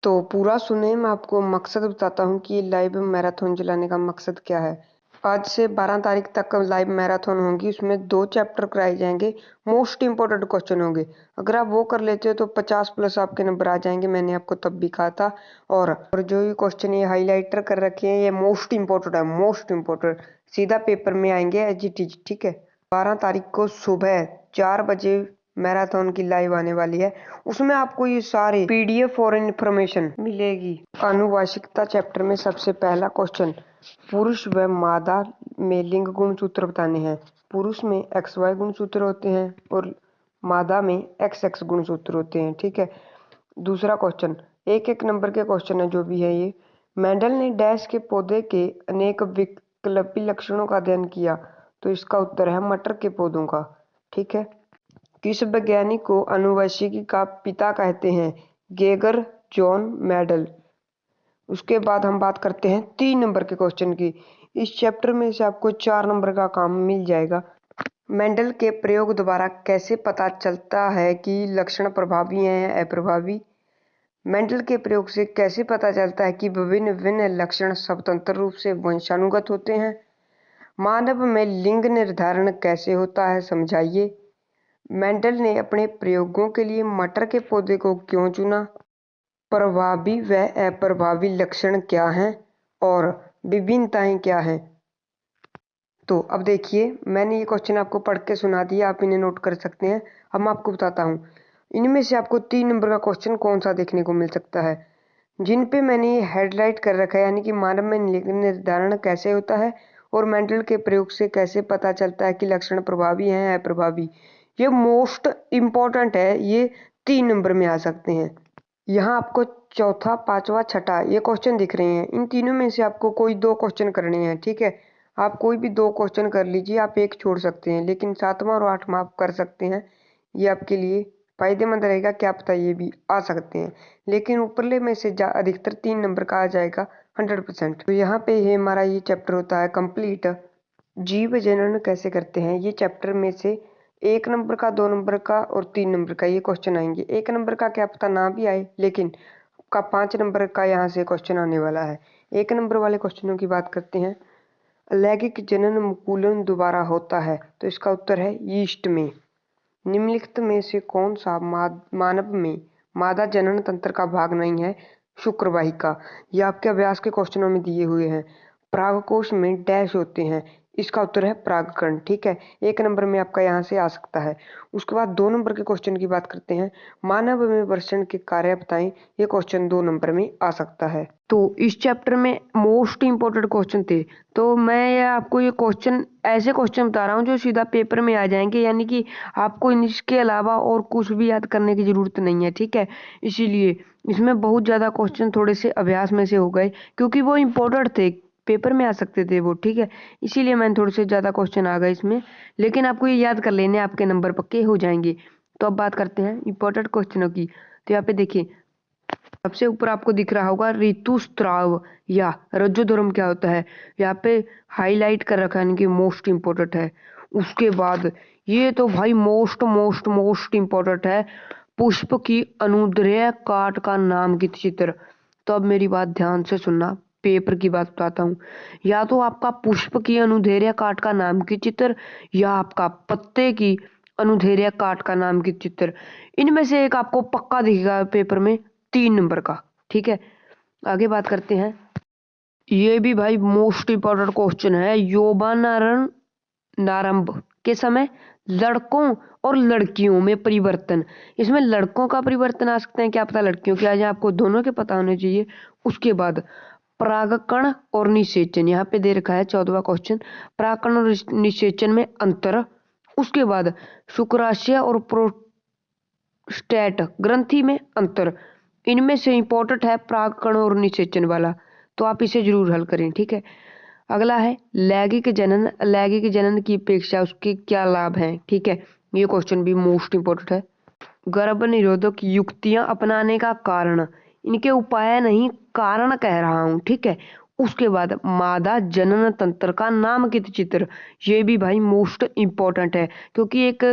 तो पूरा सुने, मैं आपको मकसद बताता हूँ कि लाइव मैराथन चलाने का मकसद क्या है। आज से 12 तारीख तक लाइव मैराथन होगी, उसमें 2 चैप्टर कराए जाएंगे। मोस्ट इम्पोर्टेंट क्वेश्चन होंगे। अगर आप वो कर लेते हो तो 50 प्लस आपके नंबर आ जाएंगे, मैंने आपको तब भी कहा था। और जो ये क्वेश्चन ये हाईलाइटर कर रखे हैं, ये मोस्ट इम्पोर्टेंट है, मोस्ट इम्पोर्टेंट सीधा पेपर में आएंगे एज इट इज, ठीक है। 12 तारीख को सुबह 4 बजे मैराथन की लाइव आने वाली है। उसमें आपको ये सारे पीडीएफ और इन्फॉर्मेशन मिलेगी। आनुवांशिकता चैप्टर में सबसे पहला क्वेश्चन, पुरुष व मादा में लिंग गुण सूत्र बताने हैं। पुरुष में XY गुण सूत्र होते हैं और मादा में XX गुण सूत्र होते हैं, ठीक है। दूसरा क्वेश्चन, एक एक नंबर के क्वेश्चन है जो भी है ये। मेंडल ने डैश के पौधे के अनेक विकल्पी लक्षणों का अध्ययन किया, तो इसका उत्तर है मटर के पौधों का, ठीक है। किस वैज्ञानिक को आनुवंशिकी का पिता कहते हैं? Geiger John Mendel. उसके बाद हम बात करते हैं 3 नंबर के क्वेश्चन की। इस चैप्टर में से आपको 4 नंबर का काम मिल जाएगा। मेंडल के प्रयोग द्वारा कैसे पता चलता है कि लक्षण प्रभावी हैं या अप्रभावी? मेंडल के प्रयोग से कैसे पता चलता है कि विभिन्न विभिन्न लक्षण स्वतंत्र रूप से वंशानुगत होते हैं? मानव में लिंग निर्धारण कैसे होता है, समझाइए। मेंडल ने अपने प्रयोगों के लिए मटर के पौधे को क्यों चुना? प्रभावी व अप्रभावी लक्षण क्या हैं और विभिन्नताएं क्या हैं? तो अब देखिए, मैंने ये क्वेश्चन आपको पढ़ के सुना दिया, आप इन्हें नोट कर सकते हैं। अब मैं आपको बताता हूँ इनमें से आपको 3 नंबर का क्वेश्चन कौन सा देखने को मिल सकता है। जिन पे मैंने ये हेडलाइट कर रखा है, यानी कि मानव में लिंग निर्धारण कैसे होता है और मेंडल के प्रयोग से कैसे पता चलता है कि लक्षण प्रभावी हैं या अप्रभावी, ये मोस्ट इम्पोर्टेंट है। ये 3 नंबर में आ सकते हैं। यहाँ आपको चौथा, पांचवा, छठा ये क्वेश्चन दिख रहे हैं। इन तीनों में से आपको कोई 2 क्वेश्चन करने हैं, ठीक है। आप कोई भी 2 क्वेश्चन कर लीजिए, आप एक छोड़ सकते हैं, लेकिन 7वां और 8वां आप कर सकते हैं। ये आपके लिए फायदेमंद रहेगा, क्या पता ये भी आ सकते हैं। लेकिन ऊपरले में से अधिकतर 3 नंबर का आ जाएगा 100%। तो यहाँ पे ये हमारा ये चैप्टर होता है कंप्लीट। जीव जनन कैसे करते हैं, ये चैप्टर में से 1 नंबर का, 2 नंबर का और 3 नंबर का ये क्वेश्चन आएंगे। 1 नंबर का क्या पता ना भी आए, लेकिन आपका 5 नंबर का यहाँ से क्वेश्चन आने वाला है। 1 नंबर वाले क्वेश्चनों की बात करते हैं। अलैंगिक जनन मुकुलन दोबारा होता है, तो इसका उत्तर है यीस्ट में। निम्नलिखित में से कौन सा मानव में मादा जनन तंत्र का भाग नहीं है? शुक्रवाहिका। ये आपके अभ्यास के क्वेश्चनों में दिए हुए हैं। परागकोश में डैश होते हैं, इसका उत्तर है परागकण, ठीक है। 1 नंबर में आपका यहाँ से आ सकता है। उसके बाद 2 नंबर के क्वेश्चन की बात करते हैं। मानव में वर्षण के कार्य बताएं, ये क्वेश्चन 2 नंबर में आ सकता है। तो इस चैप्टर में मोस्ट इम्पोर्टेंट क्वेश्चन थे, तो मैं ये आपको ये क्वेश्चन ऐसे क्वेश्चन बता रहा हूँ जो सीधा पेपर में आ जाएंगे, यानी कि आपको इसके अलावा और कुछ भी याद करने की जरूरत नहीं है, ठीक है। इसीलिए इसमें बहुत ज़्यादा क्वेश्चन थोड़े से अभ्यास में से हो गए, क्योंकि वो इम्पोर्टेंट थे, पेपर में आ सकते थे वो, ठीक है। इसीलिए मैंने थोड़े से ज़्यादा क्वेश्चन आ गए इसमें, लेकिन आपको ये याद कर लेने, आपके नंबर पक्के हो जाएंगे। तो अब बात करते हैं इम्पोर्टेंट क्वेश्चनों की। तो यहाँ पे देखिए, सबसे ऊपर आपको दिख रहा होगा ऋतुस्राव या रजोधर्म क्या होता है, यहाँ पे हाईलाइट कर रखा है, यानी कि मोस्ट इम्पोर्टेंट है। उसके बाद ये तो भाई मोस्ट मोस्ट मोस्ट इम्पोर्टेंट है, पुष्प की अनुदैर्ध्य काट का नामांकित चित्र। तो अब मेरी बात ध्यान से सुनना, पेपर की बात बताता हूँ। या तो आपका पुष्प की अनुदैर्ध्य काट का नामांकित चित्र, या आपका पत्ते की अनुदैर्ध्य काट का नामांकित चित्र। इनमें से एक आपको पक्का दिखेगा पेपर में, 3 नंबर का, ठीक है। आगे बात करते हैं। ये भी भाई मोस्ट इम्पोर्टेंट क्वेश्चन है। यौवनारंभ के समय लड़कों और लड़कियों में परिवर्तन। इसमें लड़कों का परिवर्तन आ सकते हैं, क्या पता लड़कियों के आ जाए, आपको दोनों के पता होने चाहिए। उसके बाद परागकण और निषेचन, यहाँ पे दे रखा है 14वां क्वेश्चन, परागकण और निषेचन में अंतर। उसके बाद शुक्राशय और प्रोस्टेट ग्रंथि में अंतर। इनमें से इंपॉर्टेंट है परागकण और निषेचन वाला, तो आप इसे जरूर हल करें, ठीक है। अगला है लैंगिक जनन। लैंगिक जनन की अपेक्षा उसके क्या लाभ हैं, ठीक है। ये क्वेश्चन भी मोस्ट इम्पोर्टेंट है। गर्भ निरोधक युक्तियां अपनाने का कारण, इनके उपाय नहीं कारण कह रहा हूं, ठीक है। उसके बाद मादा जनन तंत्र का नामांकित चित्र, ये भी भाई मोस्ट इम्पोर्टेंट है, क्योंकि एक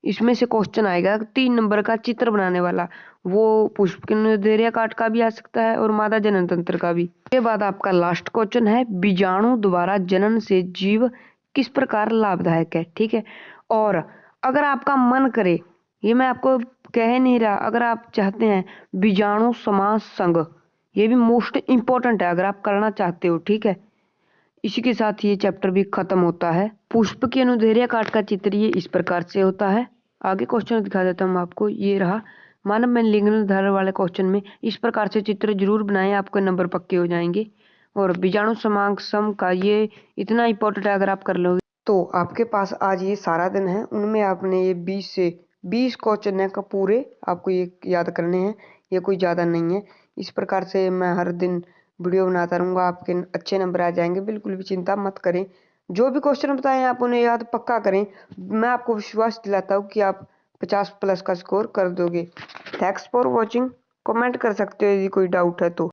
इसमें से क्वेश्चन आएगा 3 नंबर का चित्र बनाने वाला। वो पुष्पकिनोदरिया काट का भी आ सकता है और मादा जनन तंत्र का भी। उसके बाद आपका लास्ट क्वेश्चन है बीजाणु द्वारा जनन से जीव किस प्रकार लाभदायक है। ठीक है, और अगर आपका मन करे, ये मैं आपको कह नहीं रहा, अगर आप चाहते हैं बीजाणु समास संघ, ये भी मोस्ट इंपॉर्टेंट है अगर आप करना चाहते हो। ठीक है, इसी के साथ ये चैप्टर भी खत्म होता है। पुष्प की अनुदैर्ध्य काट का चित्र ये इस प्रकार से होता है। आगे क्वेश्चन दिखा देता हूँ आपको, ये रहा मानव में लिंग निर्धारण वाले क्वेश्चन में इस प्रकार से चित्र जरूर बनाएं, आपके नंबर पक्के हो जाएंगे। और बीजाणु समांक सम का ये इतना इंपॉर्टेंट है, अगर आप कर लोगे तो आपके पास आज ये सारा दिन है, उनमें आपने ये 20 से 20 क्वेश्चन है का पूरे आपको ये याद करने हैं, ये कोई ज़्यादा नहीं है। इस प्रकार से मैं हर दिन वीडियो बनाता रहूँगा, आपके अच्छे नंबर आ जाएंगे, बिल्कुल भी चिंता मत करें। जो भी क्वेश्चन बताएं आप उन्हें याद पक्का करें, मैं आपको विश्वास दिलाता हूँ कि आप 50 प्लस का स्कोर कर दोगे। Thanks for watching. कमेंट कर सकते हो यदि कोई डाउट है तो।